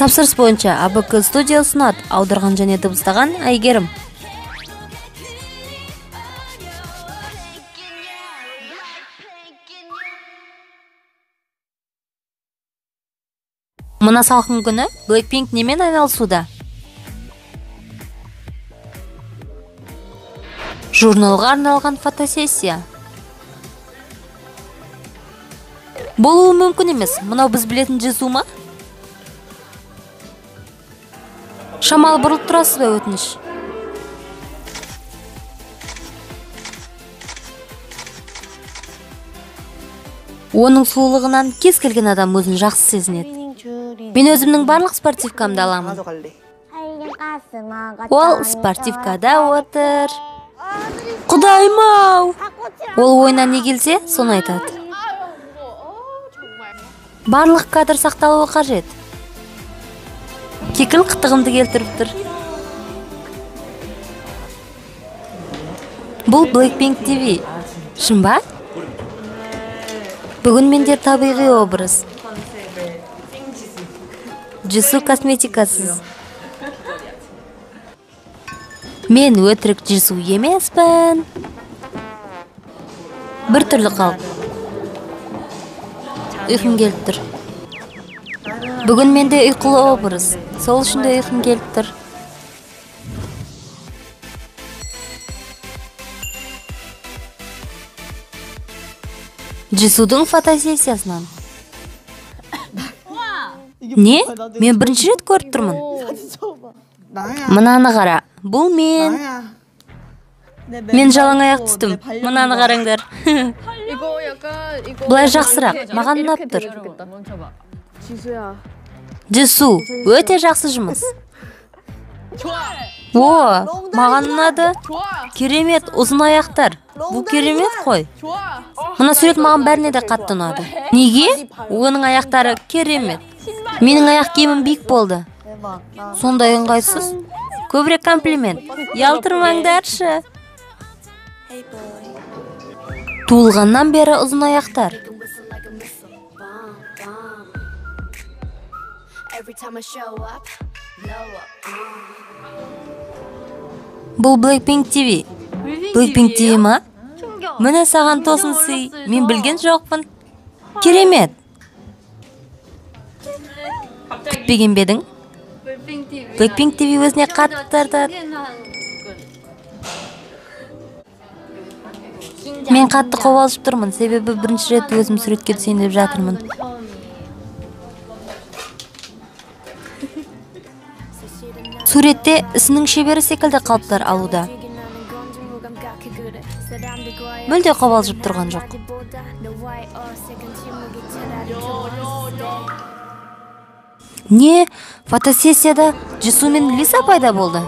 Тапсырыс боюнча АБК студия ұсынат. Аударған және дыбыстаған Айгерім. Мына салқын күні Blackpink немен айналысуда? Журналға арналған фотосессия. Болуы мүмкін емес. Мынау біз білетін Jisoo ма? Шамал бұрылып тұрасыз ба, өтініш? Оның сұлулығынан кез келген адам өзін жақсы сезінеді. Мен өзімнің барлық спортивкамды аламын. Ол спортивкада отыр. Құдайым-ау! Ол ойына не келсе, соны айтады. Барлық кадр сақталуы қажет. Кекіл қытығымды келтіріп тұр. Бұл Blackpink TV. Шын ба? Бүгін менде табиғи образ. Jisoo косметикасыз. Мен өтірік Jisoo емеспін. Бір түрлі қалып. Ұйқым келіп тұр. Бүгін менде ұйқылы образ. Сол үшін де ұйқым келіп тұр. Jisoo'дың фотосессиясынан. Не? Мен бірінші рет көріп тұрмын. Мынаны қара. Бұл мен. Мен жалаң аяқ түстім. Мынаны қараңдар. Бұлай жақсырақ. Маған ұнап тұр. Jisoo, өте жақсы жұмыс. Маған ұнады. Керемет, ұзын аяқтар. Бұл керемет қой. Мына сурет маған бәріне де қатты ұнады. Неге? Оның аяқтары керемет. Менің аяқ киімім биік болды. Сондай ыңғайсыз. Көбірек комплимент. Ялтырмаңдаршы. Туылғаннан бері ұзын аяқтар. Бұл Blackpink TV. Blackpink TV ма? Міне саған тосын сый. Мен білген жоқпын. Керемет. Күтпеген бедің? Blackpink TV өзіне қатты тартады. Мен қатты қобалжып тұрмын, себебі бірінші рет өзім суретке түсейін деп жатырмын. Суретте ісінің шебері секілді қалыптар алуда. Мүлде қобалжып тұрған жоқ. Не? Фотосессияда Jisoo мен Lisa пайда болды.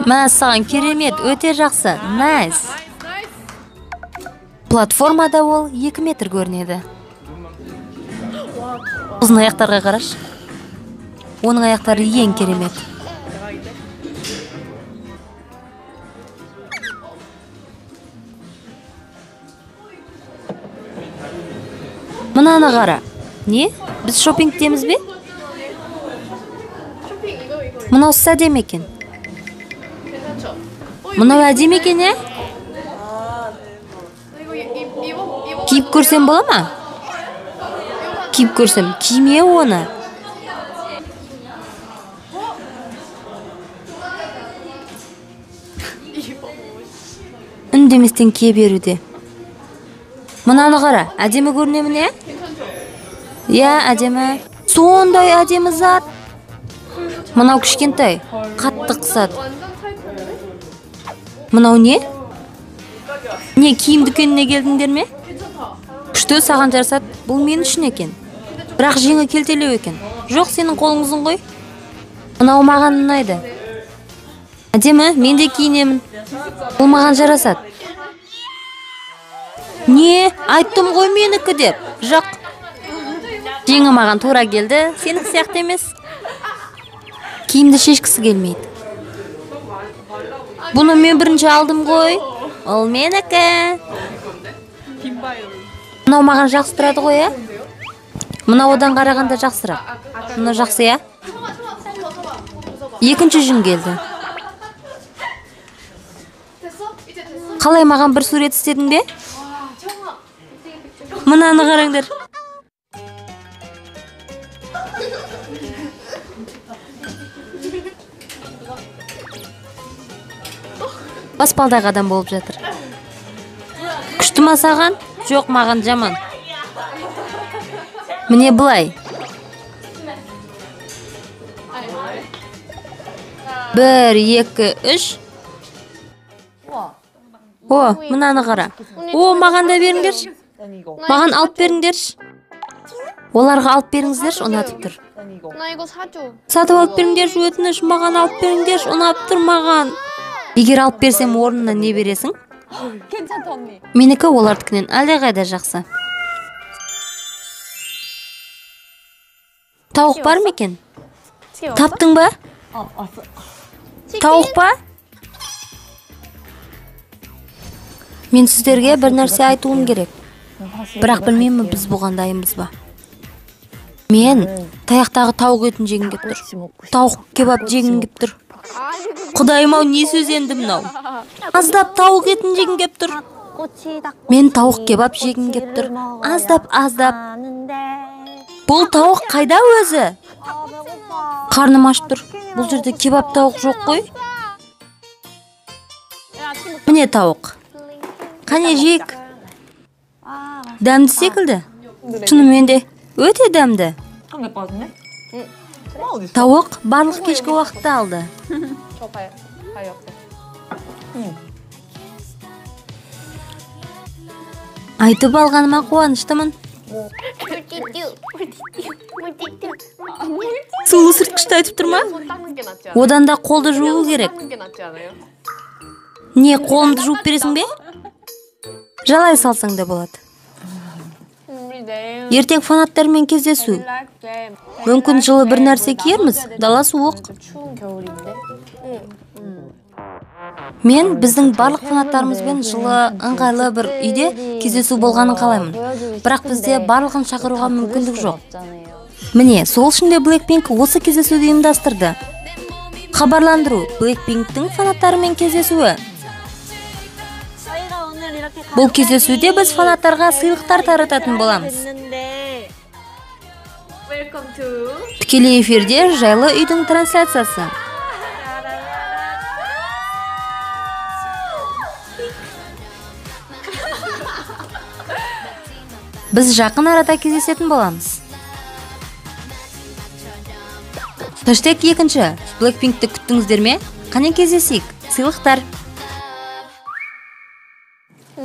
Мә саған керемет, өте жақсы. Найс. Платформада ол 2 метр көрінеді. Ұзын аяқтарға қараш. Оның аяқтары ең керемет. Мынаны қара. Не? Біз шопингтеміз бе? Мынау әдемі екен. Мынау әдемі екен, е? Киіп көрсем бола ма? Киіп көрсем, киме оны. Үндеместен кие беруде. Мынаны қара, әдемі көрінемін, е? Я, әдемі. Сондай әдемі зат. Мынау кішкентай, қатты қысады. Мынау не? Не, киім дүкеніне келдіңдер ме? Күшті, саған жарасады. Бұл мен үшін екен. Бірақ жеңі келтелеу екен. Жоқ, сенің қолыңызың ғой. Мынау маған ұнайды. Әдемі, мен де киінемін. Бұл маған жарасады. Не, айттым ғой менікі деп. Жоқ. Жеңі маған тура келді, сенікі сияқты емес. Киімді шешкісі келмейді. Бұны мен бірінші алдым ғой. Ол менікі. Мынау маған жақсы тұрады ғой, е? Мына одан қарағанда жақсырақ. Мына жақсы, я? Екінші жүн келді. Қалай маған бір сурет істедің бе? Мынаны қараңдар. Баспалдақ адам болып жатыр. Күшті ма саған? Жоқ, маған жаман. Міне бұлай. 1, 2, 3. О, мынаны қара. О, маған да беріңдерші. Маған алып беріңдерші. Оларға алып беріңіздерші, ұнатып тұр. Сатып алып беріңдерші, өтініш, маған алып беріңдерші, ұнап тұр маған. Егер алып берсем, орнына не бересің? Менікі олардікінен әлдеқайда жақсы. Тауық бар ма екен? Таптың ба? Тауық па? Мен сіздерге бір нәрсе айтуым керек. Бірақ білмеймін, біз бұған дайынбыз ба? Мен таяқтағы тауық етін жегім кеп тұр. Тауық кебап жегім кеп тұр. Құдайым-ау, не сөз енді мынау? Аздап тауық етін жегім кеп тұр. Мен тауық кебап жегім кеп тұр. Аздап. Бұл тауық қайда өзі? Қарным ашып тұр. Бұл жерде кебап тауық жоқ қой. Міне тауық. Қане жейік. Дәмді секілді. Шынымен де өте дәмді. Тауық барлық кешкі уақытты алды. Айтып алғаныма қуаныштымын. Сұлу сыртқышты айтып тұр ма? Одан да қолды жуу керек. Не, қолымды жуып бересің бе? Жалай салсаң да болады. Ертең фанаттармен кездесу. Мүмкін жылы бір нәрсе киерміз, дала суық. Мен біздің барлық фанаттарымызбен жылы ыңғайлы бір үйде кездесу болғанын қалаймын. Бірақ бізде барлығын шақыруға мүмкіндік жоқ. Міне, сол үшін де Blackpink осы кездесуді ұйымдастырды. Хабарландыру: Blackpink'тің фанаттарымен кездесуі. Бұл кездесуде біз фанаттарға сыйлықтар тарататын боламыз. Тікелей эфирде жайлы үйдің трансляциясы. Біз жақын арада кездесетін боламыз. Хэштег 2. Blackpink'ті күттіңіздер ме? Қане кездесейік. Сыйлықтар.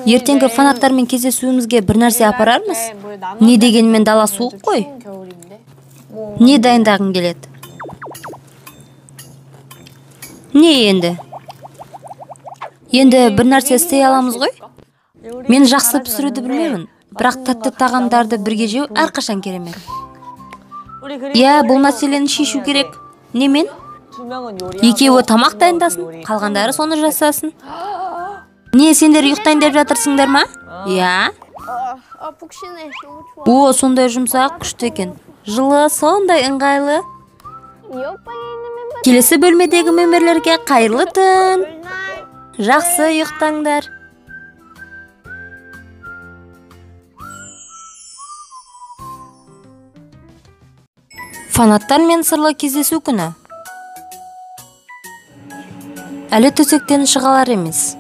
Ертеңгі фанаттармен кездесуімізге бір нәрсе апарармыз? Не дегенмен дала суық қой? Не дайындағың келеді? Не енді? Енді бір нәрсе істей аламыз ғой? Мен жақсы пісіруді білмеймін, бірақ тәтті тағамдарды бірге жеу әрқашан керемет. Я, бұл мәселені шешу керек. Немен? Екеуі тамақ дайындасын, қалғандары соны жасасын. Не, сендер ұйықтайын деп жатырсыңдар ма? Я? О, сондай жұмсақ, күшті екен. Жылы, сондай ыңғайлы. Келесі бөлмедегі мемберлерге қайырлы түн. Жақсы ұйықтаңдар. Фанаттар мен сырлы кездесу күні. Әлі төсектен шығалар емес.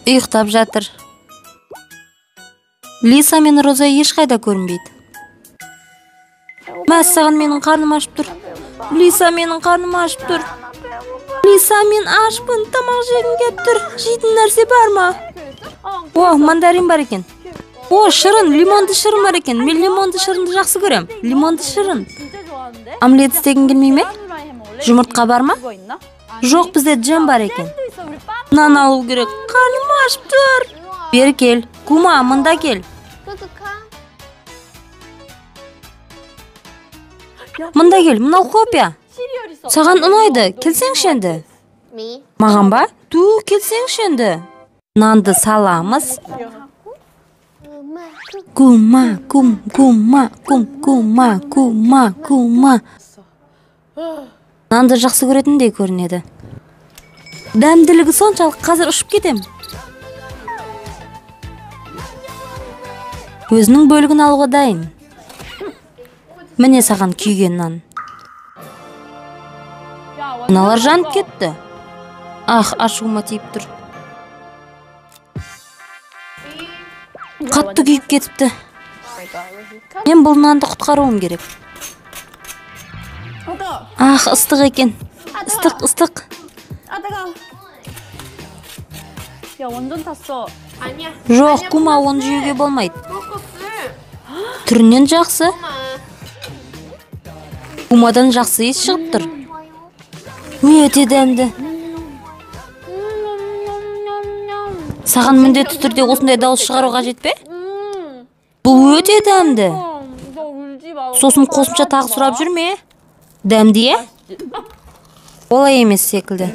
Ұйықтап жатыр. Лиса мен Роза ешқайда көрінбейді. Мәссаған, менің қарным ашып тұр. Лиса, менің қарным ашып тұр. Лиса, мен ашпын, тамақ жегім кеп тұр. Жейтін нәрсе бар ма? О, мандарин бар екен. О, шырын, лимонды шырын бар екен. Мен лимонды шырынды жақсы көрем. Лимонды шырын. Омлет істегің келмей ме? Жұмыртқа бар ма? Жоқ, бізде джем бар екен. Нан алу керек. Қарным ашып тұр. Бері кел. Кума, мында кел. Мында кел, мынау копия. Саған ұнайды, келсеңші енді. Маған ба? Келсеңші енді. Нанды саламыз. Кума, кума, кума. Нанды жақсы көретіндей көрінеді. Дәмділігі соншалық, қазір ұшып кетем. Өзінің бөлігін алуға дайын. Міне саған күйген нан. Мыналар жанып кетті. Ашуыма тиіп тұр. Қатты күйіп кетіпті. Мен бұл нанды құтқаруым керек. Ыстық екен. Ыстық. Жоқ, кума, оны жеуге болмайды. Түрінен жақсы. Кумадан жақсы ес шығып тұр. Өте дәмді. Саған міндетті түрде осындай дауыс шығару қажет пе? Бұл өте дәмді. Сосын қосымша тағы сұрап жүрме? Дәмді, е? Олай емес секілді.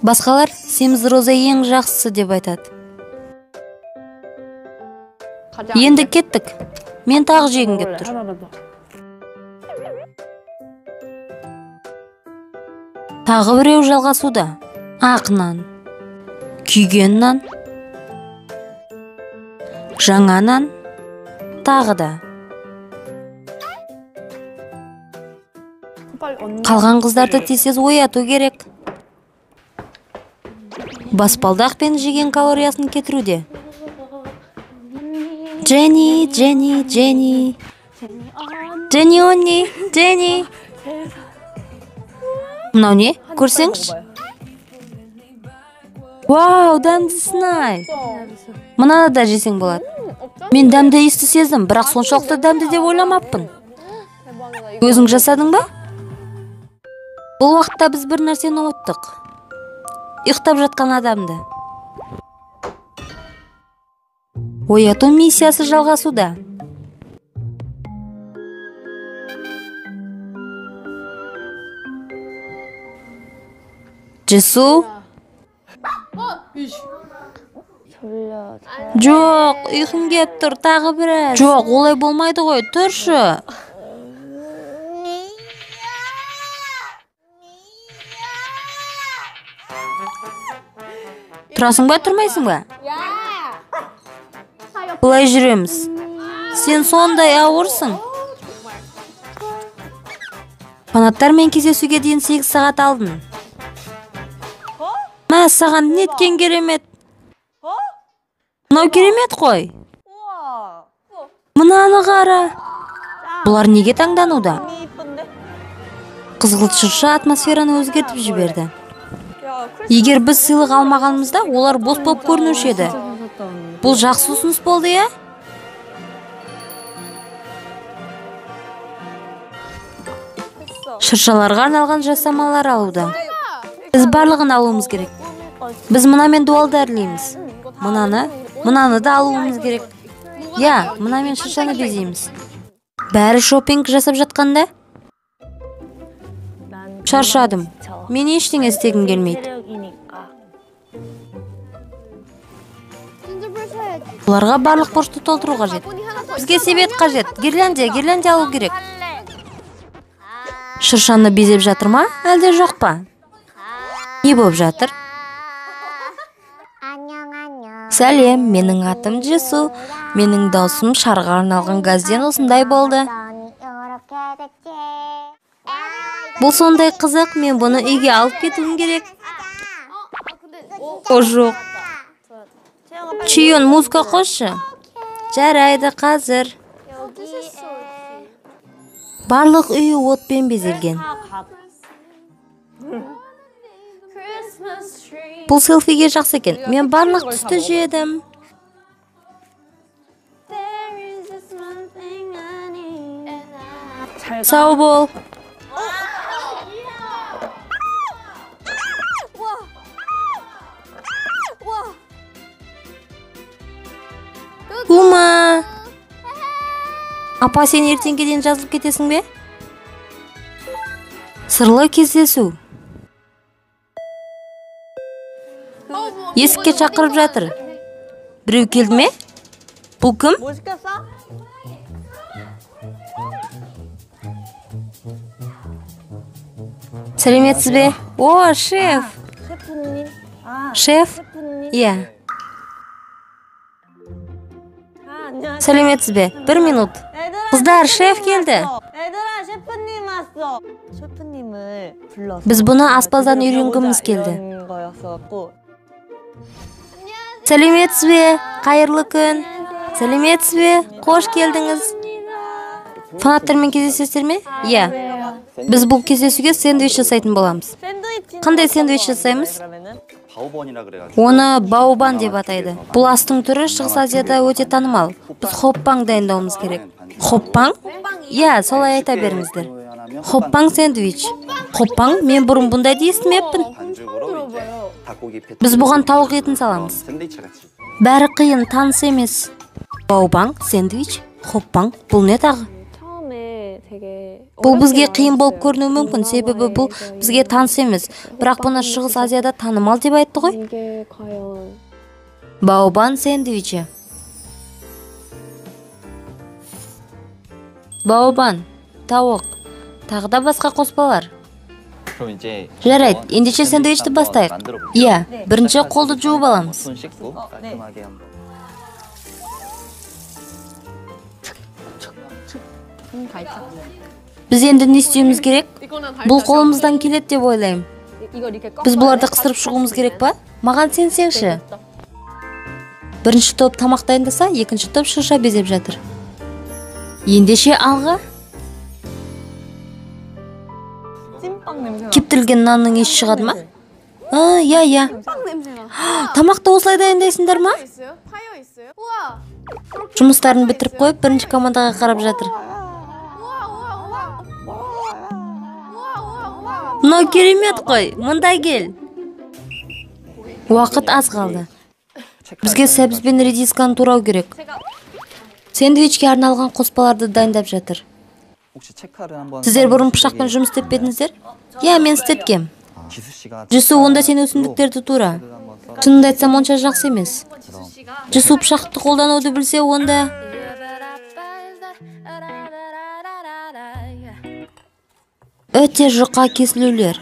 Басқалар семіз роза ең жақсысы деп айтады. Енді кеттік. Мен тағы жегім кеп тұр. Тағы біреу жалғасуда. Ақ нан, күйген нан, жаңа нан, тағы да. Қалған қыздарды тез ояту керек. Баспалдақпен жеген калориясын кетіруде. Дженни. Мынау не? Көрсеңші? Вау, дәмдісін-ай. Мынаны да жесең болады. Мен дәмді иісті сездім, бірақ соншалықты дәмді деп ойламаппын. Өзің жасадың ба? Бұл уақытта біз бір нәрсені ұмыттық. Ұйықтап жатқан адамды. Ояту миссиясы жалғасуда. Джесу? Жоқ, ұйқым кеп тұр, тағы біраз. Жоқ, олай болмайды ғой, тұршы. Тұрасың ба, тұрмайсың ба? Бұлай жүреміз. Сен сондай ауырсың. Фанаттармен кездесуге дейін 8 сағат алдың. Мә, саған неткен керемет. Мынау керемет қой. Мынаны қара. Бұлар неге таңдануда? Қызғылт шырша атмосфераны өзгертіп жіберді. Егер біз сыйлық алмағанымызда, олар бос болып көрінуші еді. Бұл жақсы ұсыныс болды, я? Шыршаларға арналған жасамалар алуда. Біз барлығын алуымыз керек. Біз мынамен дуал дәрілейміз. Мынаны да алуымыз керек. Я, мынамен шыршаны безейміз. Бәрі шопинг жасап жатқанда? Шаршадым. Мен ештеңе істегім келмейді. Бұларға барлық борышты толтыру қажет. Бізге себет қажет. Гирляндия алу керек. Шыршаны безеп жатыр ма, әлде жоқ па? Не болып жатыр? Сәлем, менің атым Джесу. Менің даусым шарға арналған газден осындай болды. Бұл сондай қызық, мен бұны үйге алып кетуім керек. О, жоқ. Чион, музыка қосшы. Жарайды қазір. Барлық үйі отпен безелген. Бұл селфиге жақсы екен. Мен барлық түсті жедім. Сау бол. Кума! Апа, сен ертеңге дейін жазылып кетесің бе? Сырлы кездесу. Есікке шақырып жатыр. Біреу келді ме? Бұл кім? 뭐 시켰어? Сәлеметсіз бе? О, шеф. 셰프님. 아, Шеф? 셰프님. Иә. 아, 안녕하세요. Сәлеметсіз бе? 1 минут. 얘들아, Қыздар, 셰프님 шеф келді. 왔어. 얘들아, 셰프님 왔어. 셰프님을 불러서 Біз бұны аспаздан үйренгіміз келді. 이런 거였어갖고. Сәлеметсіз бе? Қайырлы күн. Сәлеметсіз бе? Қош келдіңіз. Фанаттармен кездесесіздер ме? Иә. Біз бұл кездесуге сэндвич жасайтын боламыз. 샌드위치. Қандай сэндвич жасаймыз? 그러면은 바오번이라 그래가지고 Оны баобан деп атайды. Бұл астың түрі Шығыс Азияда өте танымал. Біз хоппаң дайындауымыз керек. Хоппаң? Иә, солай айта беріңіздер. Хоппаң сэндвич. Хоппаң? Мен бұрын бұндай естімеппін. 반죽으로 이제 닭고기 패티 Біз бұған тауық етін саламыз. 샌드위치 같이 Бәрі қиын, таныс емес. Баобан, сэндвич, хоппаң, бұл не тағы? 처음에 되게 Бұл бізге қиын болып көрінуі мүмкін, себебі бұл бізге таныс емес. Бірақ бұны Шығыс Азияда танымал деп айтты ғой. 이게 과연 Баобан сэндвичі. Баобан, тауық, тағы да басқа қоспалар. 그럼 이제 Жарайды, ендеше сэндвичті бастайық. Иә, бірінші қолды жуып аламыз. 손 씻고 깔끔하게 한번 Біз енді не істеуіміз керек? Бұл қолымыздан келеді деп ойлаймын. 이거 이렇게 꺾어야 Біз бұларды қыстырып шығуымыз керек па? Маған сенсеңші. Бірінші топ тамақ дайындаса, екінші топ шырша безеп жатыр. Ендеше алға. 찐빵 냄새 나. Кептірілген нанның иісі шығады ма? Иә. Тамақты осылай дайындайсыңдар ма? 있어요? 파이어 있어요? 우와! Жұмыстарын бітіріп қойып, бірінші командаға қарап жатыр. Мынау керемет қой, мұнда кел. Уақыт аз қалды. Бізге сәбіз бен редисканы турау керек. Сэндвичке арналған қоспаларды дайындап жатыр. 혹시 체크를 한번 Сіздер бұрын пышақпен жұмыс істеп пе едіңіздер? Иә, мен істеткем. 지수 씨가 Жүсу, онда сен өсімдіктерді тура. Шынымды айтсам онша жақсы емес. Жүсу пышақты қолдануды білсе, онда... Өте жұқа кесілулер.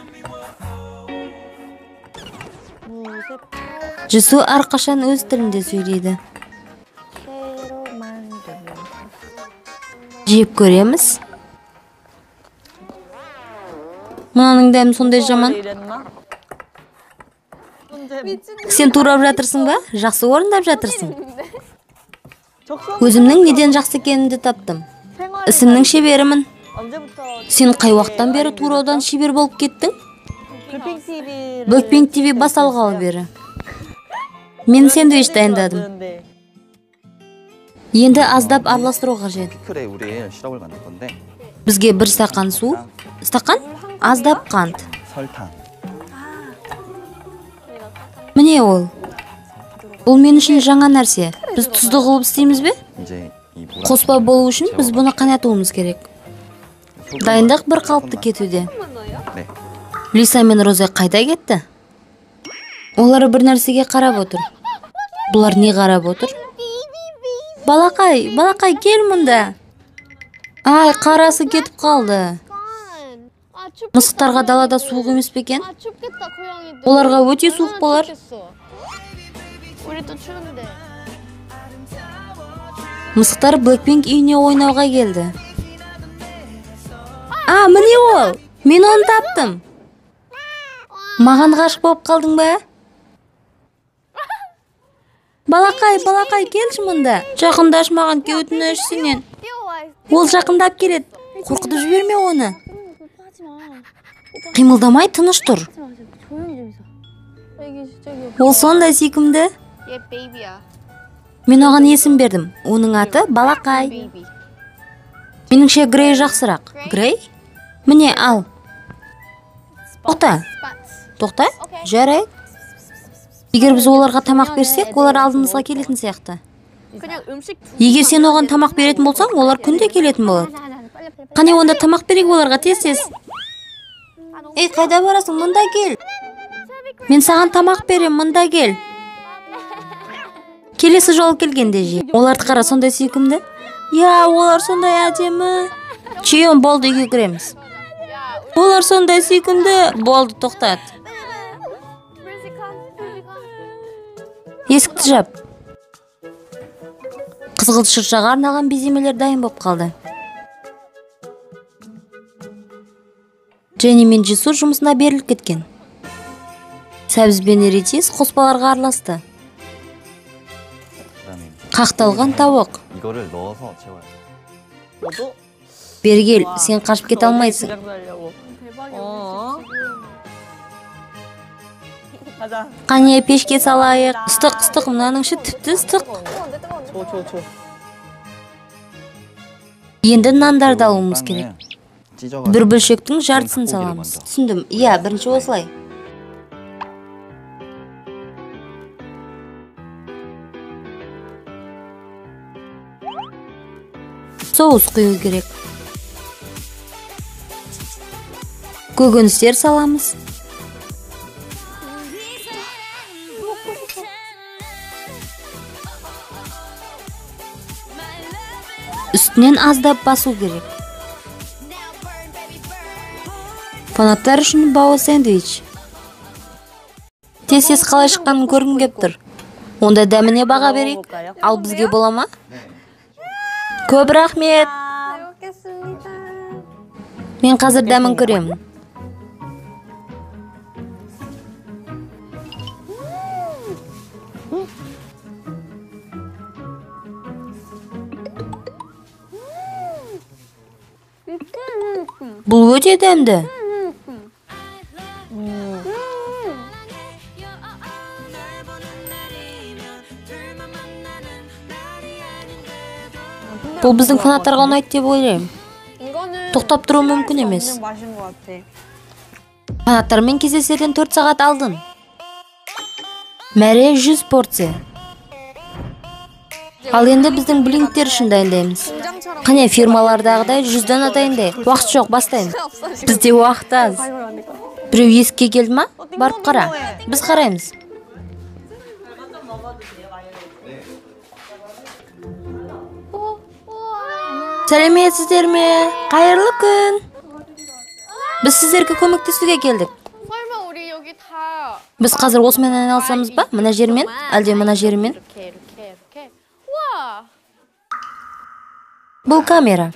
Жүсу әрқашан өз тілінде сөйлейді. 새로 만든 Жеп көреміз. Мынаның дәмі сондай жаман. 이랬나? Сен турап жатырсың ба? Жақсы орындап жатырсың. 적성 Өзімнің неден жақсы екенімді таптым. 생활 Ісімнің шеберімін. 언제부터 Сен қай уақыттан бері тураудан шебер болып кеттің? 블핑 TV를 Бөкпен ТВ басталғалы бері. Мен сэндвич дайындадым. Енді аздап араластыру қажет. 피클에 우리 시럽을 만들 건데 Бізге бір стақан су, стақан, аздап қант. 설탕 Міне ол. Бұл мен үшін жаңа нәрсе. Біз тұзды қылып істейміз бе? 이제 이 물 Қоспа болу үшін біз бұны қайнатуымыз керек. Дайындық бір қалыпты кетуде. 네 Лиса мен Роза қайда кетті? Олар бір нәрсеге қарап отыр. Бұлар не қарап отыр? Балақай, кел мұнда. Ай, қарасы кетіп қалды. 아, 춥... Мысықтарға далада суық емес пе екен? 아, 춥겠다, 고양이들. Оларға өте суық болар. 춥겠어. 우리도 추운데. Мысықтар Blackpink үйіне ойнауға келді. Міне ол. Мен оны таптым. Маған ғашық болып қалдың ба? Балақай, келші мұнда. Жақындаш маған өтініш сенен. Ол жақындап келеді. Қорқытып жіберме оны. Қимылдамай тыныш тұр. Ол сондай сүйкімді. 얘 베이비야. Мен оған есім бердім. Оның аты Балақай. 베이비. Меніңше Грей жақсырақ. Грей? Міне, ал. Тоқта. Жарайды. Егер біз оларға тамақ берсек, олар алдымызға келетін сияқты. 그냥 음식 Егер сен оған тамақ беретін болсаң, олар күнде келетін болады. Қане онда тамақ берейік оларға тез. Ей, қайда барасың? Мұнда кел. Мен саған тамақ берем, мында кел. Келесі жолы келгенде же. Оларды қара, сондай сүйкімді. Я, олар сондай әдемі. Чион, болды, үйге кіреміз. Олар сондай сүйкімді. Болды, тоқтат. Есікті жап. Қызғылт шыршаға арналған беземелер дайын болып қалды. Дженни мен Джису жұмысына беріліп кеткен. Сәбіз бен Эритис қоспаларға араласты. Қақталған тауық. 이거를 넣어서 채워야 돼. 너도 Бергел, сен қашып кете алмайсың. 살려고. 대박이야. 어. 가자. Қане пешке салайық. Ыстық, мынаның іші тіпті ыстық. 줘. Енді нандарды алуымыз керек. 빵을 찢어가지고 Бір бөлшектің жартысын 닭고기를 саламыз. 먼저. Түсіндім. Иә, бірінші осылай. Соус құю керек. Көкөністер саламыз. Үстінен аздап басу керек. Фанаттар үшін бауы сэндвич. Тез қалай шыққанын көргім кеп тұр. Онда дәміне баға берейік. Ал бізге бола ма? Көп рахмет. Мен қазір дәмін көремін. Бұл өте дәмді. Бұл біздің фанаттарға ұнайды деп ойлаймын. Тоқтап тұру мүмкін емес. 맛인 것 같아. Фанаттармен кездесерден 4 сағат алдын. Мәре 100 порция. Ал енді біздің блинктер үшін дайындаймыз. Қане фирмалардағыдай 100 дана дайындайық. Уақыт жоқ, бастаймыз. Бізде уақыт аз. Біреу есікке келді ма? Барып қара. Біз қараймыз. Сәлеметсіздер ме? Қайырлы күн. Біз сіздерге көмектесуге келдік. 설마 우리 여기 다 Біз қазір осымен айналысамыз ба? Мына жермен, әлде мына жермен? 이렇게. 우와. Бұл камера.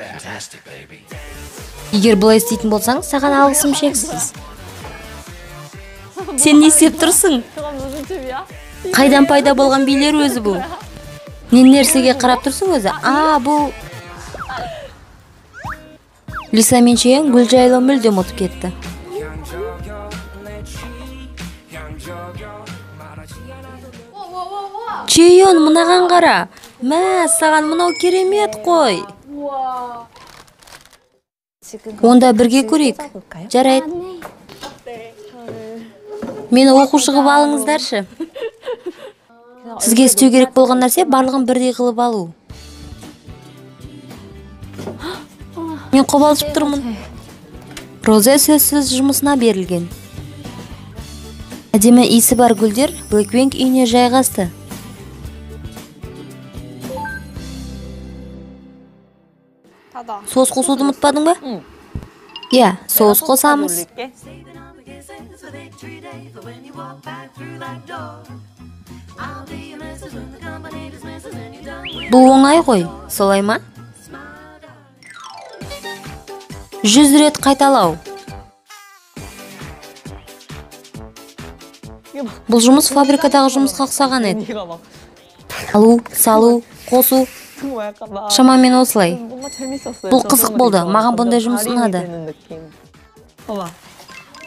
Егер бұлай істейтін болсаң, саған алғысым шексіз. Сен не істеп тұрсың? 그건 무슨 팁이야? Қайдан пайда болған билер өзі бұл? Не нәрсеге қарап тұрсың өзі? Бұл... Лиса мен Чейон гүл жайлы мүлдем ұмытып кетті. Чейон, мынаған қара. Мә, саған мынау керемет қой. Онда бірге көрейік. Жарайды. Мені оқушы қылып алыңыздаршы. Сізге істеу керек болған нәрсе барлығын бірдей қылып алу. Мен қобалжып тұрмын. Роза сөзсіз жұмысына берілген. Әдемі иісі бар гүлдер Блэкпинк үйіне жайғасты. Соус қосуды ұмытпадың ба? Иә, соус қосамыз. 올릴게. Бұл оңай ғой, солай ма? 100 рет қайталау. Бұл жұмыс фабрикадағы жұмысқа ұқсаған еді. 네가 막 Алу, салу, қосу, 뭐 약간 막 шамамен осылай. 뭔가 재밌었어요. бұл қызық болды. Маған бұндай жұмыс ұнады. 봐봐.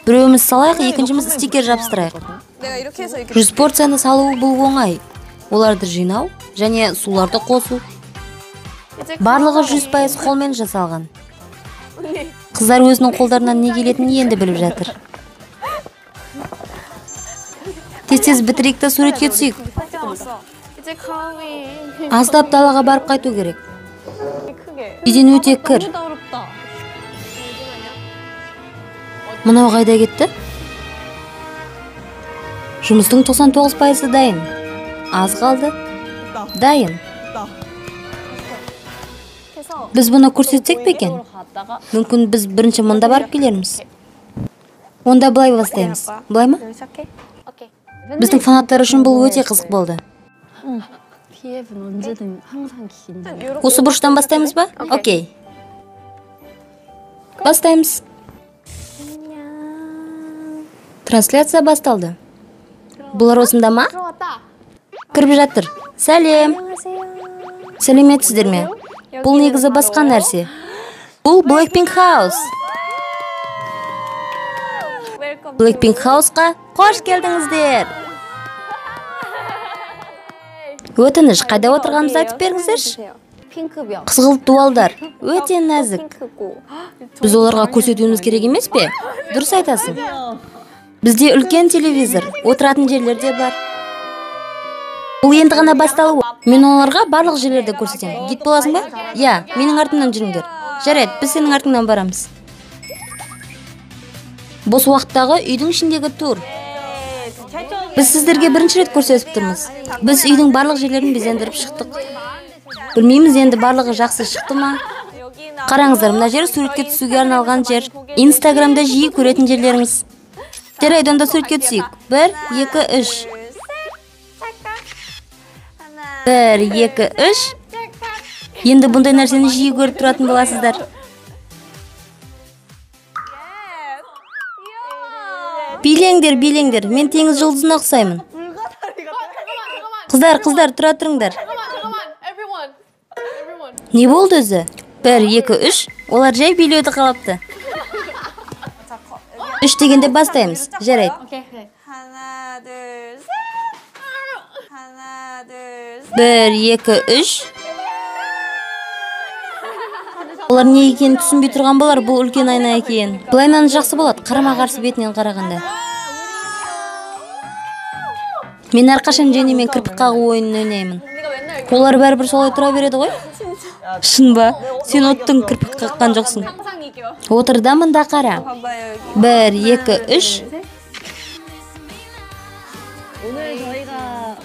Біреуіміз салайық, екіншіміз стикер жапсырайық. 내가 이렇게 해서 이렇게 100 порцияны салу бұл оңай. Оларды жинау және суларды қосу. Барлығы 100% қолмен жасалған. Қыздар өзінің қолдарынан не келетінін енді біліп жатыр. Тез бітірейік та суретке түсейік. 이제 가위. Аздап далаға барып қайту керек. 크게. Үйден өте кір. 너무 어렵다. Мынау қайда кетті? Жұмыстың 99% дайын. Аз қалды. Дайын. Біз бұны көрсетсек пе екен? Мүмкін біз бірінші мұнда барып келерміз. Онда былай бастаймыз. Былай ма? Біздің фанаттар үшін бұл өте қызық болды. Осы бұрыштан бастаймыз ба? Окей. Бастаймыз. Трансляция басталды. Бұлар осында ма? Кіріп жатыр. Сәлем. Сәлеметсіздер ме? Бұл негізі басқа нәрсе. Бұл Blackpink House. Blackpink House'қа қош келдіңіздер. Өтініш, қайда отырғанымызды айтып беріңіздерші. Қызғылт дуалдар, өте нәзік. Біз оларға көрсетуіміз керек емес пе? Дұрыс айтасың. Бізде үлкен телевизор, отыратын жерлер де бар. Бұл енді ғана басталуы. Мен оларға барлық жерлерді көрсетемін. Гид боласың ба? Я, менің артымнан жүріңдер. Жарайды, біз сенің артыңнан барамыз. Бос уақыттағы үйдің ішіндегі тур. Біз сіздерге бірінші рет көрсетіп тұрмыз. Біз үйдің барлық жерлерін безендіріп шықтық. Білмейміз енді барлығы жақсы шықты ма? Қараңыздар, мына жер суретке түсуге арналған жер. Инстаграмда жиі көретін жерлеріңіз. Жарайды, онда суретке түсейік. 1, 2, 3. 1, 2, 3. Енді бұндай нәрсені жиі көріп тұратын боласыздар. Билеңдер, мен теңіз жұлдызына ұқсаймын. Қыздар, тұра тұрыңдар. Не болды өзі? 1, 2, 3. Олар жай билеуді қалапты. 3 дегенде бастаймыз. Жарайды. 하나, 둘, 셋. 하나, 둘, 셋. 1, 2, 3. Олар не екенін түсінбей тұрған болар, бұл үлкен айна екен. Бұл айнаны жақсы болады, қарама-қарсы бетінен қарағанда. Мен әрқашан және мен кірпік қағу ойынын ойнаймын. Олар бәрібір солай тұра береді ғой? Шын ба? Сен оттың кірпік қаққан жоқсың. Отыр да мында қара. 1, 2, 3.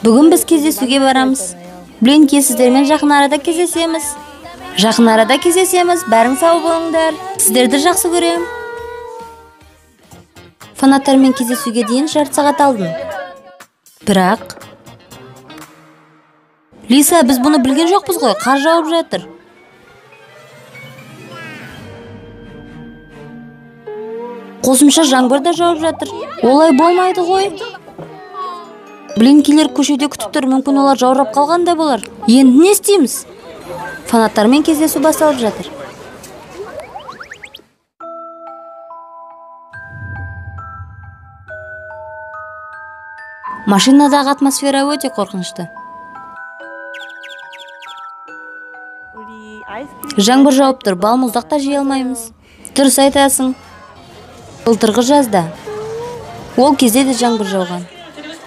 Бүгін біз кездесуге барамыз. Блинки, сіздермен жақын арада кездесеміз. Бәрің сау болыңдар. Сіздерді жақсы көрем. Фанаттармен кездесуге дейін жарты сағат алдым. Бірақ Лиса, біз бұны білген жоқпыз ғой, қар жауып жатыр. Қосымша жаңбыр да жауып жатыр. Олай болмайды ғой. Блинкилер көшеде күтіп тұр, мүмкін олар жаурап қалған да болар. Енді не істейміз? Фанаттармен кездесу басталып жатыр. Машинадағы атмосфера өте қорқынышты. Жаңбыр жауып тұр, балмұздақта жей алмаймыз. Дұрыс айтасың. Былтырғы жазда. Ол кезде де жаңбыр жауған.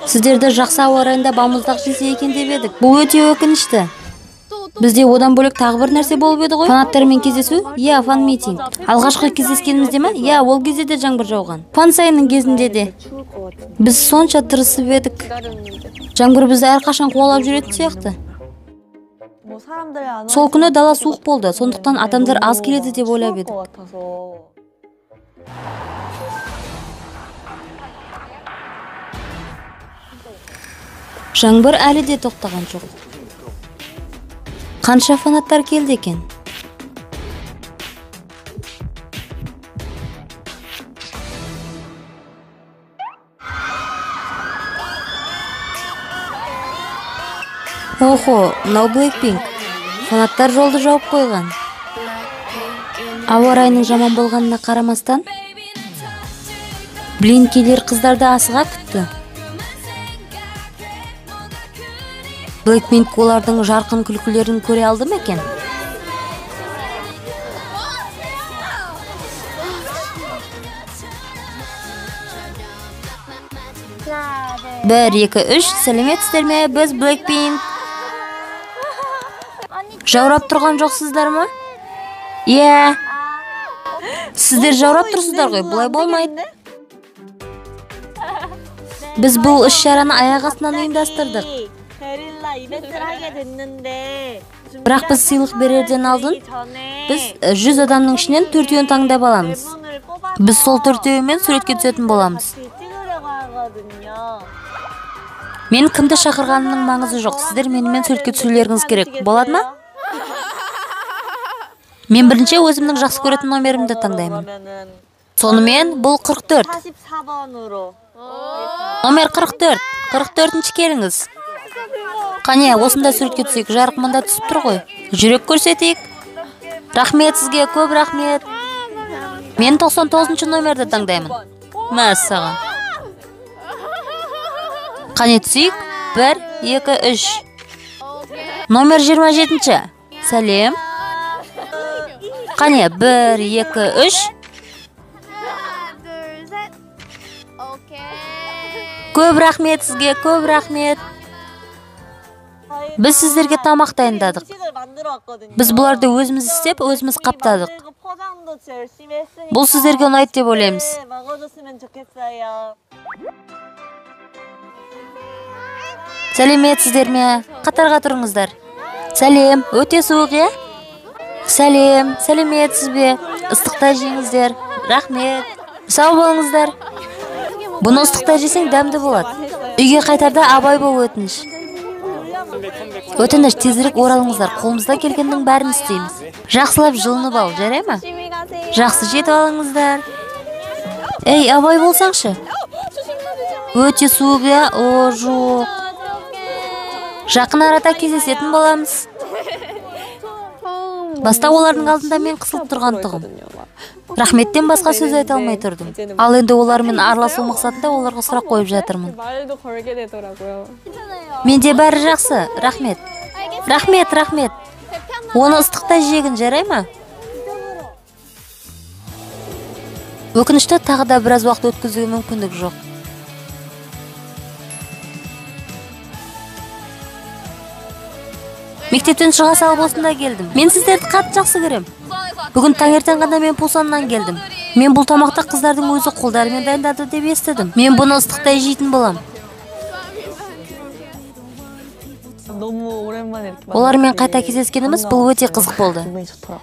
Сіздерді жақсы ауа райында балмұздақ жесе екен деп едік. Бұл өте өкінішті. Бізде одан бөлек тағы бір нәрсе болып еді ғой. Фанаттармен кездесу? Я, фан митинг. Алғашқы кездескенімізде ме? Я, ол кезде де жаңбыр жауған. Фан сайының кезінде де. Біз сонша тырысып едік. Жаңбыр бізді әрқашан қуалап жүретін сияқты. Сол күні дала суық болды, сондықтан адамдар аз келеді деп ойлап едік. Жаңбыр әлі де тоқтаған жоқ. Қанша фанаттар келді екен? Охо, мынау Blackpink. Фанаттар жолды жауып қойған. Ауа райының жаман болғанына қарамастан, Блинкилер қыздарды асыға күтті. Blackpink олардың жарқын күлкілерін көре алды ма екен? Бір, екі, үш, сәлеметсіздер ме? Біз Blackpink. Жаурап тұрған жоқсыздар ма? Иә. Сіздер жаурап тұрсыздар ғой, бұлай болмайды. Біз бұл іс-шараны аяқ астынан ұйымдастырдық. 게릴라 이벤트를 하게 됐는데 Бірақ біз сыйлық берерден алдын, біз 100 адамның ішінен 4-еуін таңдап аламыз. 레몬을 뽑아서 Біз сол 4-еуімен суретке түсетін боламыз. 같이 찍으려고 하거든요. Мен кімді шақырғанымның маңызы жоқ. Сіздер менімен суретке түсулеріңіз керек. Болады ма? Мен бірінші өзімнің жақсы көретін номерімді таңдаймын. 그러면은 Сонымен бұл 44. 44번으로 Номер 44. 44-ші келіңіз. Қане, осында суретке түсейік. Жарық мұнда түсіп тұр ғой. Жүрек көрсетейік. Рахмет сізге, көп рахмет. Мен 99-ші номерді таңдаймын. Мәссаған. Қане түсейік. 1, 2, 3. Номер 27-ші. Сәлем. Қане, 1, 2, 3. Көп рахмет сізге, көп рахмет. Біз сіздерге тамақ дайындадық. 음식을 만들어 왔거든요. Біз бұларды өзіміз істеп, өзіміз қаптадық. 만들고 포장도 열심히 했으니까 бұл сіздерге ұнайды деп ойлаймыз. 네, 먹어줬으면 좋겠어요. Сәлеметсіздер ме? Қатарға тұрыңыздар. Сәлем, өте суық, е? Сәлем, сәлеметсіз бе? Ыстықта жеңіздер. Рахмет. Сау болыңыздар. Бұны ыстықта жесең дәмді болады. Үйге қайтарда абай бол өтініш. Өтініш, тезірек оралыңыздар. Қолымызда келгеннің бәрін істейміз. Жақсылап жылынып ал, жарай ма? Жақсы жетіп алыңыздар. Ей, абай болсаңшы. Өте суық, е? О, жоқ. Жақын арада кездесетін боламыз. Баста олардың алдында мен қысылып тұрған тұғым. Рахметтен басқа сөз айта алмай тұрдым. Ал енді олармен араласу мақсатында оларға сұрақ қойып жатырмын. 말도 걸게 되더라고요. Менде бәрі жақсы. Рахмет. Рахмет, рахмет. Оны ыстықта жегін, жарай ма? Өкінішті тағы да біраз уақыт өткізуге мүмкіндік жоқ. Мектептен шыға салып осында келдім. Мен сіздерді қатты жақсы көрем. Бүгін таңертең ғана мен Пусаннан келдім. Мен бұл тамақты қыздардың өзі қолдарымен дайындады деп естідім. Мен бұны ыстықтай жейтін болам. 너무 오랜만에 이렇게 Олармен қайта кездескеніміз бұл өте қызық болды. 기분이 좋더라고요.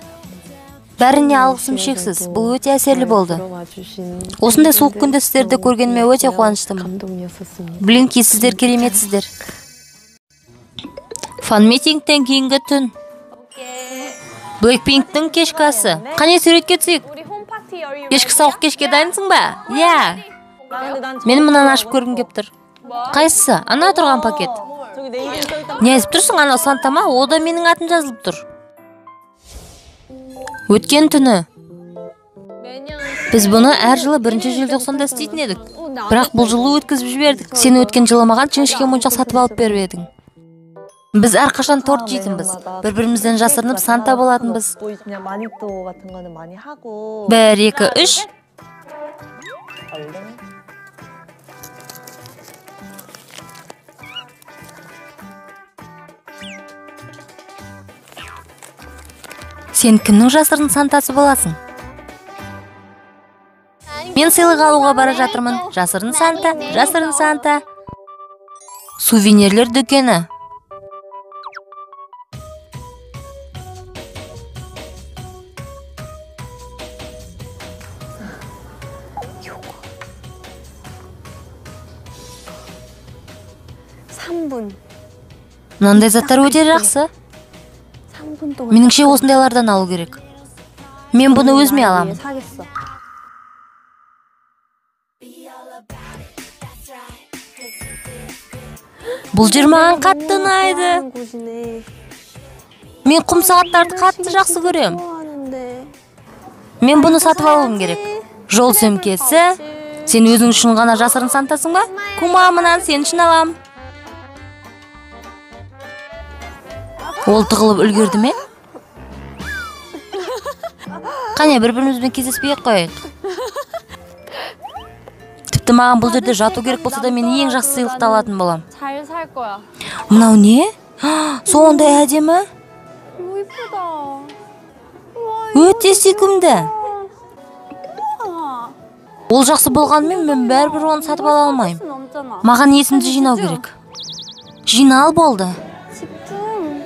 Бәріне алғысым шексіз. Бұл өте әсерлі болды. 들어와주신 Осындай суық күнде сіздерді көргеніме өте қуаныштымын. 감동이었었습니다. Блинки, сіздер кереметсіздер. Фан-митингтен кейінгі түн. Блэкпинктің кешкі асы. Қане суретке түсейік. 우리 홈파티 열리 Кешкі сауық кешке дайынсың ба? Иә. 근데 난 Мен мұнан ашып көргім кеп тұр. Қайсысы? Ана тұрған пакет. 저기 내 이름 써있다. Не айтып тұрсың, анау Санта ма? Ода менің атым жазылып тұр. Өткен түні. 매년 Біз бұны әр жылы 1 желтоқсанда істейтін едік. Бірақ бұл жылы өткізіп жібердік. Сен өткен жылы маған жіңішке моншақ сатып алып беріп едің. Біз әрқашан торт жейтінбіз. Бір-бірімізден жасырынып Санта болатынбыз. 뭐 그냥 마니또 같은 거는 많이 하고 1, 2, 3. 얼른 Сен кімнің жасырын Сантасы боласың? Мен сыйлық алуға бара жатырмын. Жасырын Санта, жасырын Санта. Сувенирлер дүкені. Мынандай заттар өте жақсы. 3분 동안 Меніңше осындайлардан алу керек. Мен бұны өзіме аламын. 사겠어. Бұл жер маған қатты ұнайды. 곳이네. Мен құм сағаттарды қатты жақсы көрем. 좋아하는데. Мен бұны сатып алуым керек. Жол сөмкесі. Сен өзің үшін ғана жасырын Сантасың ба? Кума, мынаны сен үшін алам. Ол тығылып үлгерді ме? Қане, бір-бірімізбен кездеспей қойайық. Тіпті маған бұл жерде жату керек болса да мен ең жақсы сыйлықты алатын болам. 잘 살 거야. Мынау не? Сондай әдемі. 너무 이쁘다. Өте сүйкімді. Ол жақсы болғанымен мен бәрібір оны сатып ала алмаймын. 없잖아. Маған есімді жинау керек. Жинал болды. 집중.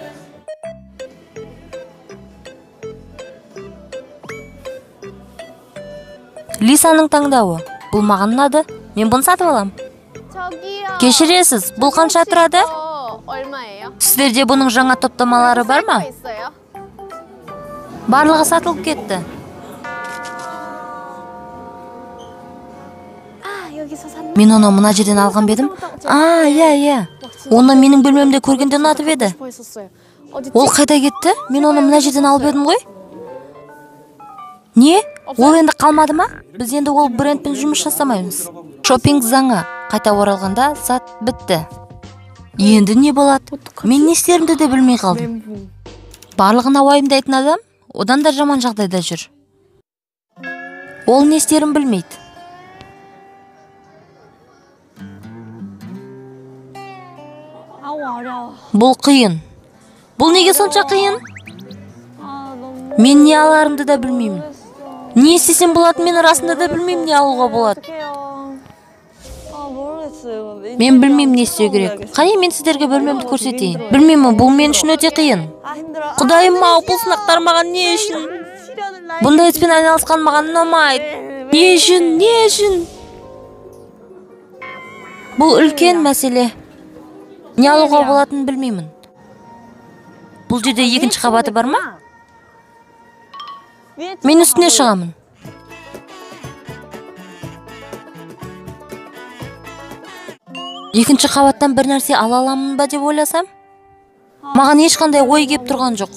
Лисаның таңдауы. Бұл маған ұнады. Мен бұны сатып алам. 저기요. Кешіресіз, бұл қанша тұрады? 얼마예요? Сіздерде бұның жаңа топтамалары бар ма? 있어요? Барлығы сатылып кетті. 아, 여기서 샀나? Мен оны мына жерден алған бедім. Иә. Оны менің бөлмемде көргенде ұнатып еді. 했었어요. 어디 Ол қайда кетті? Мен оны мына жерден алып едім ғой. Не? Ол енді қалмады ма? Біз енді ол брендпен жұмыс жасамаймыз. Шопинг заңы. Қайта оралғанда зат бітті. Енді не болады? Мен не істерімді де білмей қалдым. Барлығына уайымдайтын адам одан да жаман жағдайда жүр. Ол не істерін білмейді. 아우 어려워. Бұл қиын. Бұл неге сонша қиын? 아 너무 Мен не аларымды да білмеймін. Не істесем болады, мен расында да білмеймін не алуға болады. 어떡해요. 아 모르겠어요. Мен білмеймін не істеу керек. Қане мен сіздерге бөлмемді көрсетейін. Білмеймін, бұл мен үшін өте қиын. 아 힘들어. Құдайым-ау, бұл сынақтар маған не үшін? 시련을 나. Бұндай іспен айналысқан маған ұнамайды. Не үшін? Бұл үлкен мәселе. Не алуға болатынын білмеймін. Бұл жерде екінші қабаты бар ма? Мен үстіне шығамын. Екінші қабаттан бір нәрсе ала аламын ба деп ойласам? Маған ешқандай ой кеп тұрған жоқ.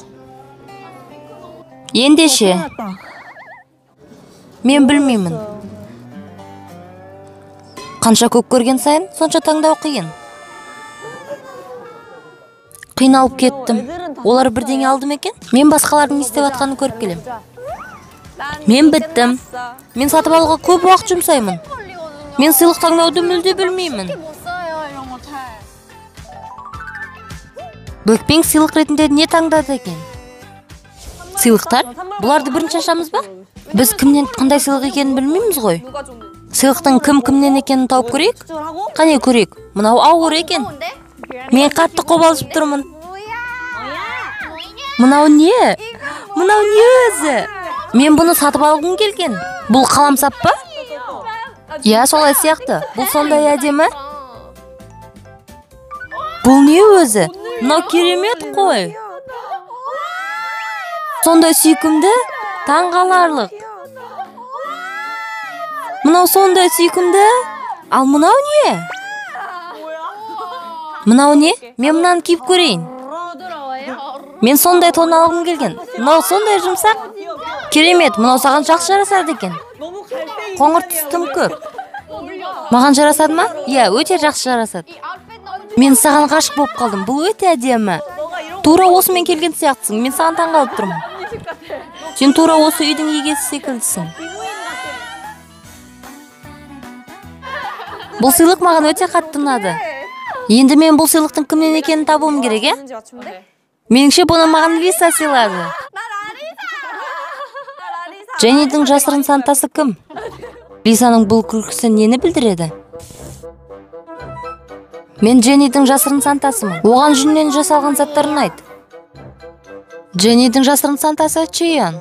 Ендеше, мен білмеймін. Қанша көп көрген сайын, сонша таңдау қиын. Қиналып кеттім. Олар бірдеңе алды ма екен? Мен басқалардың не істеп жатқанын көріп келем. Мен біттім. Мен сатып алуға көп уақыт жұмсаймын. Мен сыйлық таңдауды мүлде білмеймін. 못 써요 이런 거 잘. Blackpink сыйлық ретінде не таңдады екен? Сыйлықтар? Бұларды бірінші ашамыз ба? Біз кімнен қандай сыйлық екенін білмейміз ғой. Сыйлықтың кімнен екенін тауып көрейік? Қане көрейік. Мынау ауыр екен. Мен қатты қобалжып тұрмын. Мынау не? Мынау не өзі? Мен бұны сатып алғым келген. Бұл қаламсап па? Иә, солай сияқты. Бұл сондай әдемі. Бұл не өзі? Мынау керемет қой. Сондай сүйкімді, таңғаларлық. Мынау сондай сүйкімді. Ал мынау не? Мынау не? Мен мынаны киіп көрейін. Мен сондай тон алғым келген. Мынау сондай жұмсақ. Керемет, мынау саған жақсы жарасады екен. Қоңыр түс тым көп. Маған жарасады ма? Иә, өте жақсы жарасады. Мен саған ғашық болып қалдым. Бұл өте әдемі. Тура осымен келген сияқтысың. Мен саған таңғалып тұрмын. Сен тура осы үйдің егесі секілдісің. Бұл сыйлық маған өте қатты ұнады. Енді мен бұл сыйлықтың кімнен екенін табуым керек, е? Меніңше бұны маған Лиса сыйлады. Дженнидің жасырын сантасы кім? Лисаның бұл күлкісі нені білдіреді? Мен Дженнидің жасырын сантасымын. Оған жүннен жасалған заттарын айт. Дженнидің жасырын сантасы Чиян.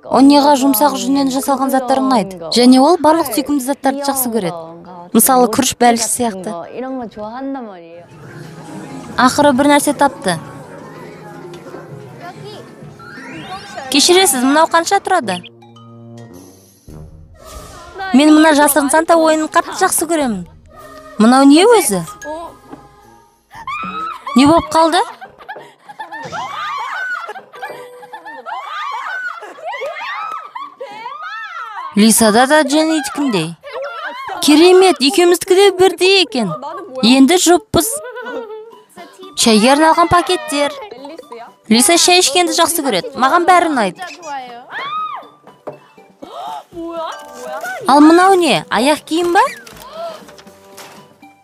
Онеға жұмсақ жүннен жасалған заттарын айт. Және ол барлық сүйкімді заттарды жақсы көреді. Мысалы, күріш бәліш сияқты. 이런 거 좋아한단 말이에요. Ақыры бір нәрсе тапты. Кешіресіз, мынау қанша тұрады? Мен мына жасырын санта ойынын қатты жақсы көремін. Мынау не өзі? Не болып қалды? Лисада да Дженнидікіндей. Керемет, екеуміздікі де бірдей екен. Енді жұппыз. Шайға арналған пакеттер. Лиса шай ішкенді жақсы көреді. Маған бәрін айт. Ал мынау не? Аяқ киім ба?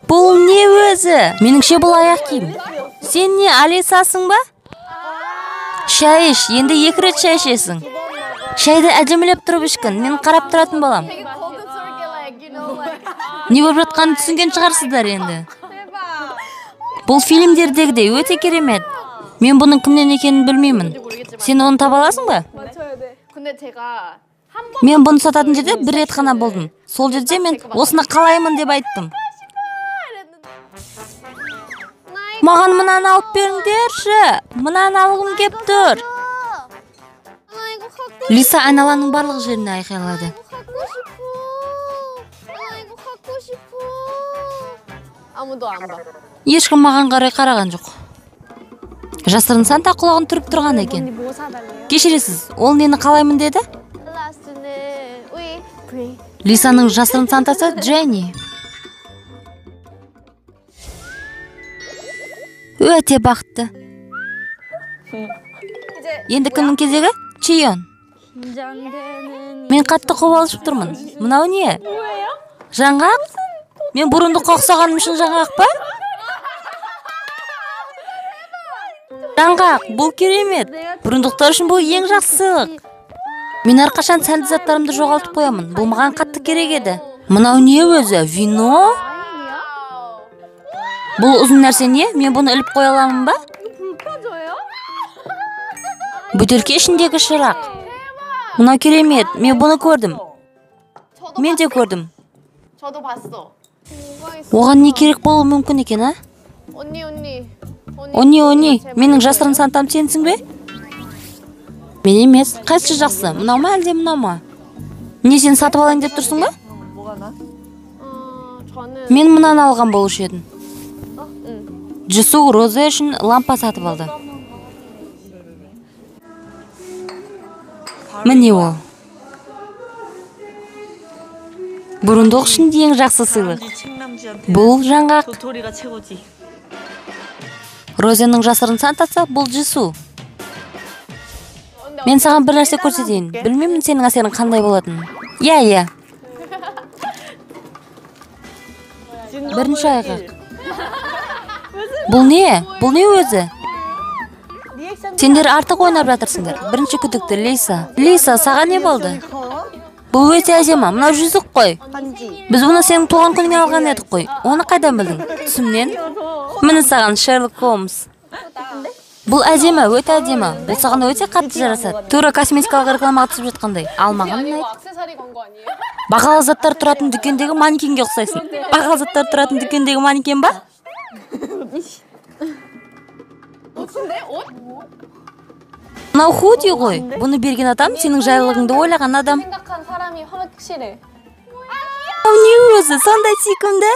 Бұл не өзі? Меніңше бұл аяқ киім. Сен не, Алисасың ба? Шай іш, енді 2 рет шай ішесің. Шайды әдемілеп тұрып ішкін, мен қарап тұратын болам. 되게 고급스럽게 like you know Не болып жатқанын түсінген шығарсыздар енді. Бұл фильмдердегідей өте керемет. Мен бұның кімнен екенін білмеймін. Сен оны таба аласың ба? 맞춰야 돼. 근데 제가 한 번 Мен бұны сататын жерде бір рет қана болдым. Сол жерде мен осыны қалаймын деп айттым. Маған мынаны алып беріңдерші. Мынаны алғым кеп тұр. 나 이거 갖고 Лиса айналаның барлық жеріне айқайлады. 갖고 싶어. 나 이거 갖고 싶어. 아무도 안 봐. Ешкім маған қарай қараған жоқ. Жасырын Санта құлағын түріп тұрған екен. 뭐 사달래요? Кешіресіз, ол нені қалаймын деді? 라스는 우리 브레이. Лисаның жасырын Сантасы Дженни. Өте бақытты. Енді кімнің кезегі? Чион. 긴장되는 Мен қатты қобалжып тұрмын. Мынау не? Жаңғақ? Мен бұрындыққа ұқсағаным үшін жаңғақ па? Жаңғақ, бұл керемет. Бұрындықтар үшін бұл ең жақсы сыйлық. Мен әрқашан сәнді заттарымды жоғалтып қоямын. Бұл маған қатты керек еді. Мынау не өзі? Вино? Бұл ұзын нәрсе не? Мен бұны іліп қоя аламын ба? Бөтелке ішіндегі шырақ. Мынау керемет. Мен бұны көрдім. Мен де көрдім. 저도 봤어. 뭐가 있어? Оған не керек болуы мүмкін екен, а? 언니. Они, менің жасырын Сантам сенсің бе? Мен емес. Қайсы жақсы? Мынау ма әлде мынау ма? Не, сен сатып алайын деп тұрсың ба? 저는 Мен мынаны алған болушы едім. Джису Розе үшін лампа сатып алды. Міне ол. Бұрындық үшін ең жақсы сыйлық. Бұл жаңғақ. 도토리가 최고지. Розенің жасырын Сантасы бұл Джису. Мен саған бір нәрсе көрсетейін. Білмеймін сенің әсерің қандай болатынын. Иә. Бірінші айғақ. Бұл не? Бұл не өзі? Сендер артық ойнап жатырсыңдар. Бірінші күдікті Лиса. Лиса, саған не болды? Бұл өте әдемі. Мынау жүзік қой. Біз бұны сенің туған күніңе алған едік қой. Оны қайдан білдің? Түсімнен? Міне саған Шерлок Холмс. Бұл әдемі, өте әдемі. Бұл саған өте қатты жарасады. Тура косметикалық рекламаға түсіп жатқандай. Ал маған 이거 ұнайды. 액세서리 광고 아니에요? Бағалы заттар тұратын дүкендегі манекенге ұқсайсың. Бағалы заттар тұратын дүкендегі манекен ба? 근데 옷? Мынау худи ғой. Бұны берген адам сенің жайлылығыңды ойлаған адам. 생각한 사람이 확실해. Мынау не өзі? Сондай сүйкімді.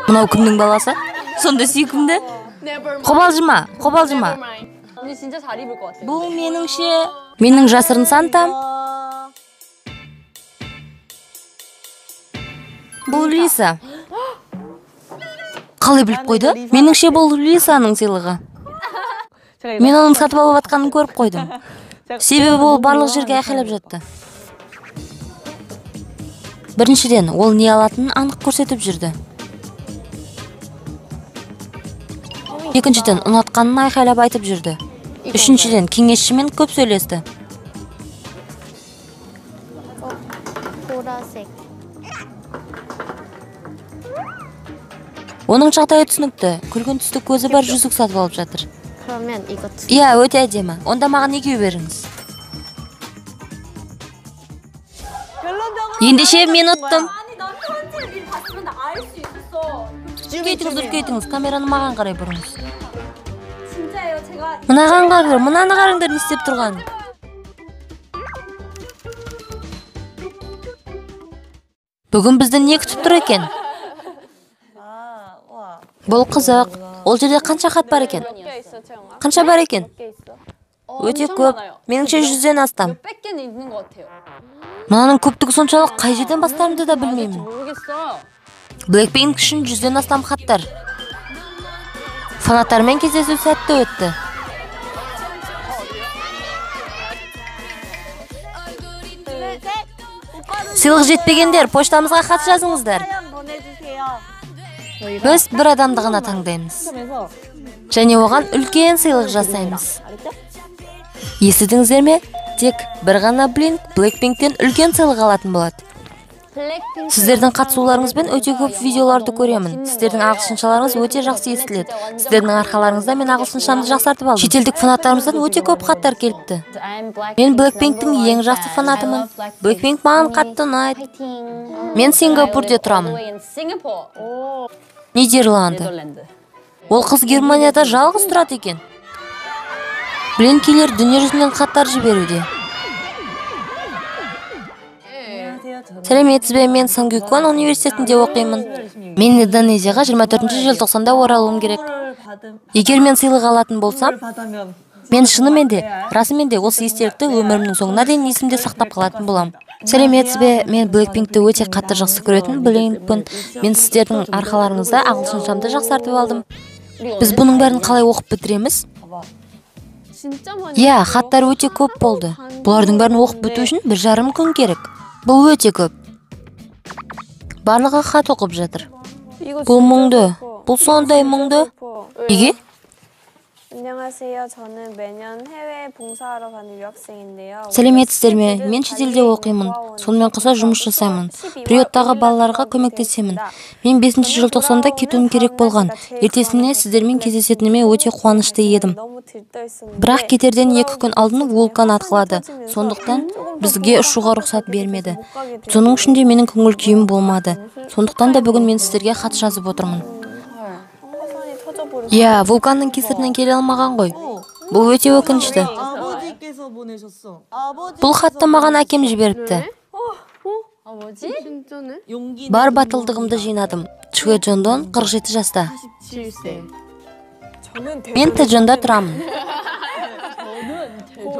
Мынау кімнің баласы? Сондай сүйкімді. Never mind. Қобалжыма. Never mind. 언니 진짜 잘 입을 것 같아. Бұл меніңше. Менің жасырын Сантам. Бұл Лиса. Қалай біліп қойды? Меніңше бұл Лисаның сыйлығы. Мен оның сатып алып жатқанын көріп қойдым. Себебі ол барлық жерге айқайлап жатты. Біріншіден, ол не алатынын анық көрсетіп жүрді. Екіншіден, ұнатқанын айқайлап айтып жүрді. Үшіншіден, кеңесшімен көп сөйлесті. 보라색. Оның жағдайы түсінікті. Күлгін түсті көзі бар жүзік сатып алып жатыр. 그러면 이거 Иә, өте әдемі. Онда маған екеу беріңіз. Ендеше мен ұттым. Кетіңіз, камераны маған қарай бұрыңыз. Мынаған қараңдар, мынаны қараңдар не істеп тұрған. Бүгін бізді не күтіп тұр екен? Бұл қызық. Ол жерде қанша хат бар екен? 꽤 있어, 채영아. Қанша бар екен? 꽤 있어. Өте көп. Меніңше 100-ден астам. 몇 개는 있는 것 같아요. Мынаның көптігі соншалық қай жерден бастарымды да білмеймін. 모르겠어. Blackpink үшін 100-ден астам хаттар. Фанаттармен кездесу сәтті өтті. Сыйлық жетпегендер, поштамызға хат жазыңыздар. 보내주세요. Біз бір адамды ғана таңдаймыз. 그래서 Және оған үлкен сыйлық жасаймыз. Естідіңіздер ме? Тек бір ғана Blackpink'тен үлкен сыйлық алатын болады. Сіздердің қатысуларыңызбен өте көп видеоларды көремін. Сіздердің ағылшыншаларыңыз өте жақсы естіледі. Сіздердің арқаларыңызда мен ағылшыншамды жақсартып алдым. Шетелдік фанаттарымыздан өте көп хаттар келіпті. Мен Blackpink'тің ең жақсы фанатымын. Blackpink маған қатты ұнайды. Мен Сингапурде тұрамын. Нидерланды. Ол қыз Германияда жалғыз тұрады екен. Бленкилер дүниежүзінен хаттар жіберуде. Сәлеметсіз бе, мен Сангюкон университетінде оқимын. Мен Индонезияға 24 желтоқсанда оралуым керек. Егер мен сыйлық алатын болсам, мен шынымен де, расымен де осы естелікті өмірімнің соңына дейін есімде сақтап қалатын болам. Сәлеметсіз бе, мен Blackpink'ті өте қатты жақсы көретін Blackpinkпін. Мен сіздердің арқаларыңызда ағылшыншамды жақсартып алдым. Біз бұның бәрін қалай оқып бітіреміз? Иә, хаттар өте көп болды. Бұлардың бәрін оқып біту үшін 1,5 күн керек. Бұл өте көп. Барлығы хат оқып жатыр. Бұл мұңды. Бұл сондай мұңды. Неге? 안녕하세요. 저는 매년 해외에 봉사하러 가는 유학생인데요. Сәлеметсіздер ме? Мен шетелде оқимын. Сонымен қоса жұмыс жасаймын. Приюттағы балаларға көмектесемін. Мен 5 желтоқсанда кетуім керек болған. Ертесіне сіздермен кездесетініме өте қуанышты едім. Бірақ кетерден 2 күн алдын вулкан атқылады. Сондықтан бізге ұшуға рұқсат бермеді. Соның ішінде менің көңіл күйім болмады. Сондықтан да бүгін мен сіздерге хат жазып отырмын. Иә, вулканның кесірінен келе алмаған ғой. Бұл өте өкінішті. Бұл хатты маған әкем жіберіпті. Бар батылдығымды жинадым. Чхуэджондон 47 жаста. Мен Тэджонда тұрамын.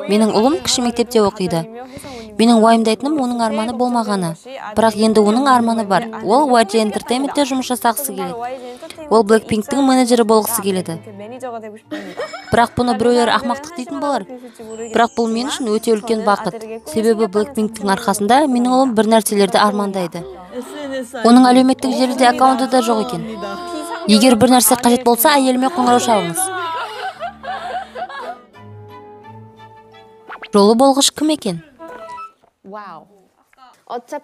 Менің ұлым кіші мектепте оқиды. Менің уайымдайтыным оның арманы болмағаны. Бірақ енді оның арманы бар. Ол YG Entertainment'те жұмыс жасағысы келеді. Ол Blackpink'тің менеджері болғысы келеді. Бірақ бұны біреулер ақмақтық дейтін болар. Бірақ бұл мен үшін өте үлкен бақыт. Себебі Blackpink'тің арқасында менің ұлым бір нәрселерді армандайды. Оның әлеуметтік желіде аккаунты да жоқ екен. Егер бір нәрсе қажет болса, әйеліме қоңырау шалыңыз. Жолы болғыш кім екен?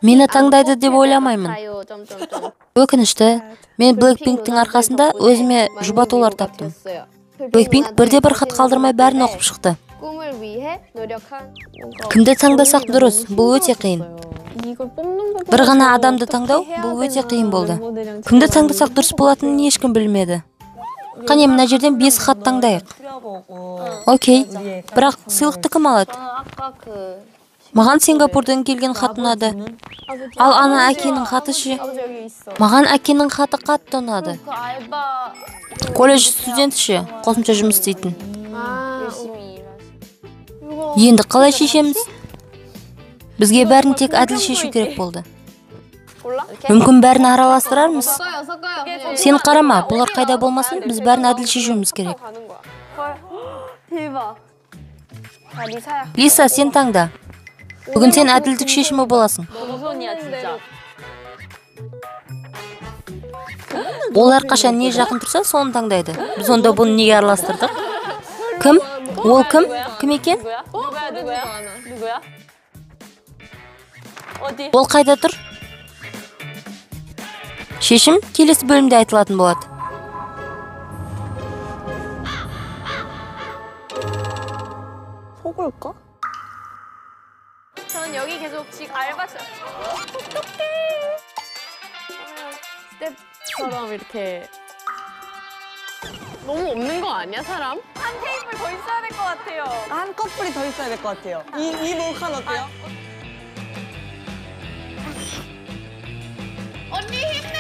Мені таңдайды деп ойламаймын. Өкінішті, мен Blackpink'тің арқасында өзіме жұбатулар таптым. Blackpink бірде-бір хат қалдырмай бәрін оқып шықты. Кімді таңдасақ дұрыс, бұл өте қиын. Бір ғана адамды таңдау, бұл өте қиын болды. Кімді таңдасақ дұрыс болатынын ешкім білмеді. Қане, мына жерден 5 хат таңдайық. Окей, бірақ сыйлықты кім алады? Маған Сингапурдан келген хат ұнады. Ал ана әкенің хаты ше? Маған әкенің хаты қатты ұнады. Колледж студенті ше, қосымша жұмыс істейтін. Енді қалай шешеміз? Бізге бәрін тек әділ шешу керек болды. Мүмкін бәрін араластырармыз? Сен қарама, бұлар қайда болмасын, біз бәрін әділ шешуіміз керек. Лиса, сен таңда. Бүгін сен әділдік шешімі боласың. Олар қашан не жақын тұрса, соны таңдайды. Біз онда бұны неге араластырдық? Кім? Ол кім? Кім екен? Ол қайда тұр? Шешім келесі бөлімде айтылатын болады. 속을까? 저는 여기 계속 지금 알바죠. 어떡해. 스텝처럼 이렇게 너무 없는 거 아니야, 사람? 한 테이블 더 있어야 될 것 같아요. 한 커플이 더 있어야 될 것 같아요. 이 몰칸 어때요? 언니 힘내.